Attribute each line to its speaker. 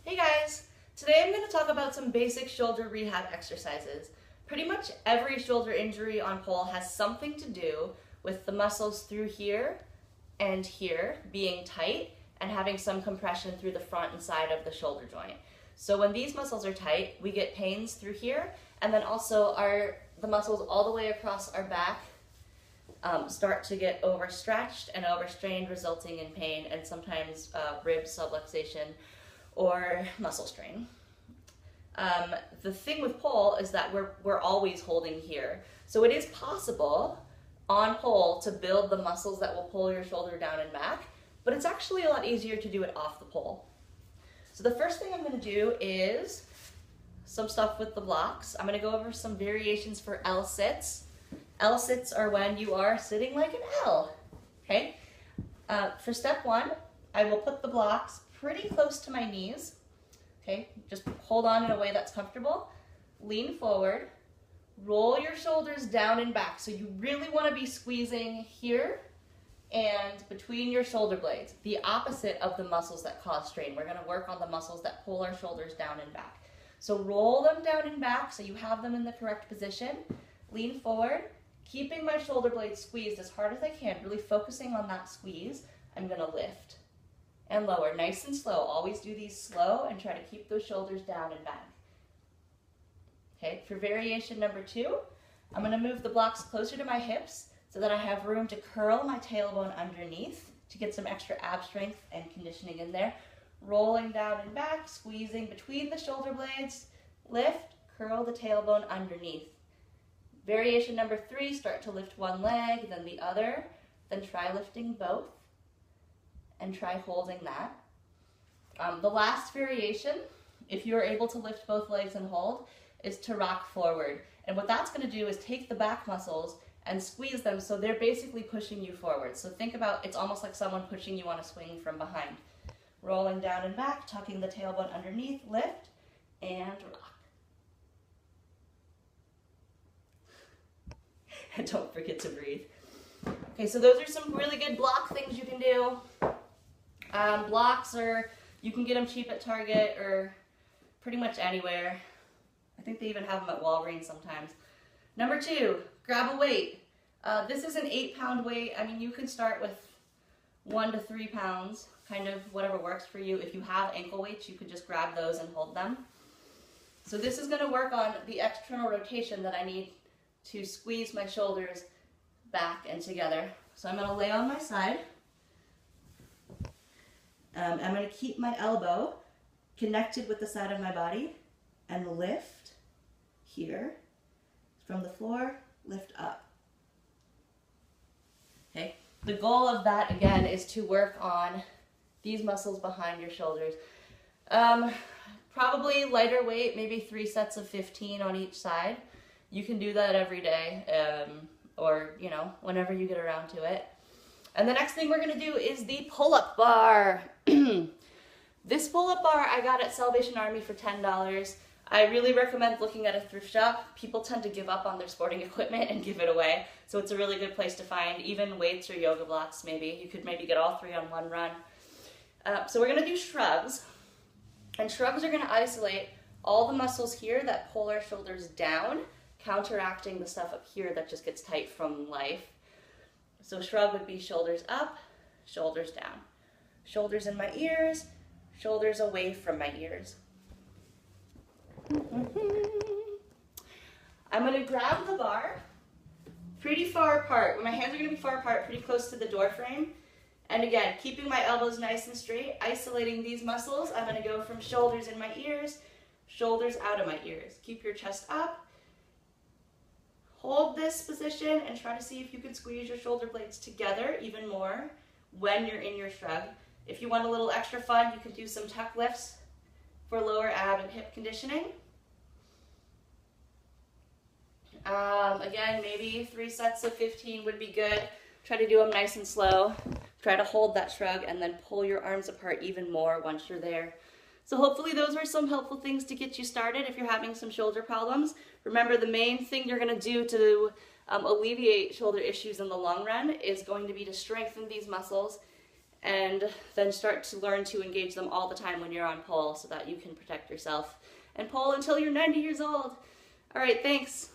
Speaker 1: Hey guys! Today I'm going to talk about some basic shoulder rehab exercises. Pretty much every shoulder injury on pole has something to do with the muscles through here and here being tight and having some compression through the front and side of the shoulder joint. So when these muscles are tight, we get pains through here, and then also the muscles all the way across our back start to get overstretched and overstrained, resulting in pain and sometimes rib subluxation or muscle strain. The thing with pole is that we're always holding here. So it is possible on pole to build the muscles that will pull your shoulder down and back, but it's actually a lot easier to do it off the pole. So the first thing I'm going to do is some stuff with the blocks. I'm going to go over some variations for L sits. L sits are when you are sitting like an L. Okay. For step one, I will put the blocks pretty close to my knees. Okay, just hold on in a way that's comfortable. Lean forward, roll your shoulders down and back. So you really want to be squeezing here and between your shoulder blades, the opposite of the muscles that cause strain. We're going to work on the muscles that pull our shoulders down and back. So roll them down and back so you have them in the correct position. Lean forward, keeping my shoulder blades squeezed as hard as I can, really focusing on that squeeze. I'm going to lift and lower, nice and slow. Always do these slow and try to keep those shoulders down and back. Okay, for variation number two, I'm going to move the blocks closer to my hips so that I have room to curl my tailbone underneath to get some extra ab strength and conditioning in there. Rolling down and back, squeezing between the shoulder blades, lift, curl the tailbone underneath. Variation number three, start to lift one leg, then the other, then try lifting both. And try holding that. The last variation, if you're able to lift both legs and hold, is to rock forward. And what that's going to do is take the back muscles and squeeze them so they're basically pushing you forward. So think about it's almost like someone pushing you on a swing from behind. Rolling down and back, tucking the tailbone underneath, lift, and rock. And don't forget to breathe. Okay, so those are some really good block things you can do. Blocks you can get them cheap at Target or pretty much anywhere. I think they even have them at Walgreens sometimes. Number two, grab a weight. This is an 8-pound weight. I mean, you can start with 1 to 3 pounds, kind of whatever works for you. If you have ankle weights, you can just grab those and hold them. So this is going to work on the external rotation that I need to squeeze my shoulders back and together. So I'm going to lay on my side. I'm going to keep my elbow connected with the side of my body and lift here from the floor, lift up. Okay, the goal of that again is to work on these muscles behind your shoulders. Probably lighter weight, maybe 3 sets of 15 on each side. You can do that every day or, you know, whenever you get around to it. And the next thing we're going to do is the pull-up bar. This pull-up bar I got at Salvation Army for $10. I really recommend looking at a thrift shop. People tend to give up on their sporting equipment and give it away. So it's a really good place to find even weights or yoga blocks maybe. You could maybe get all 3 on one run. So we're going to do shrugs. And shrugs are going to isolate all the muscles here that pull our shoulders down, counteracting the stuff up here that just gets tight from life. So shrug would be shoulders up, shoulders down. Shoulders in my ears, shoulders away from my ears. I'm going to grab the bar pretty far apart. My hands are going to be far apart, pretty close to the door frame. And again, keeping my elbows nice and straight, isolating these muscles. I'm going to go from shoulders in my ears, shoulders out of my ears. Keep your chest up. Hold this position and try to see if you can squeeze your shoulder blades together even more when you're in your shrug. If you want a little extra fun, you can do some tuck lifts for lower ab and hip conditioning. Again, maybe 3 sets of 15 would be good. Try to do them nice and slow. Try to hold that shrug and then pull your arms apart even more once you're there. So hopefully those were some helpful things to get you started if you're having some shoulder problems. Remember, the main thing you're going to do to alleviate shoulder issues in the long run is going to be to strengthen these muscles and then start to learn to engage them all the time when you're on pole so that you can protect yourself and pole until you're 90 years old. All right, thanks.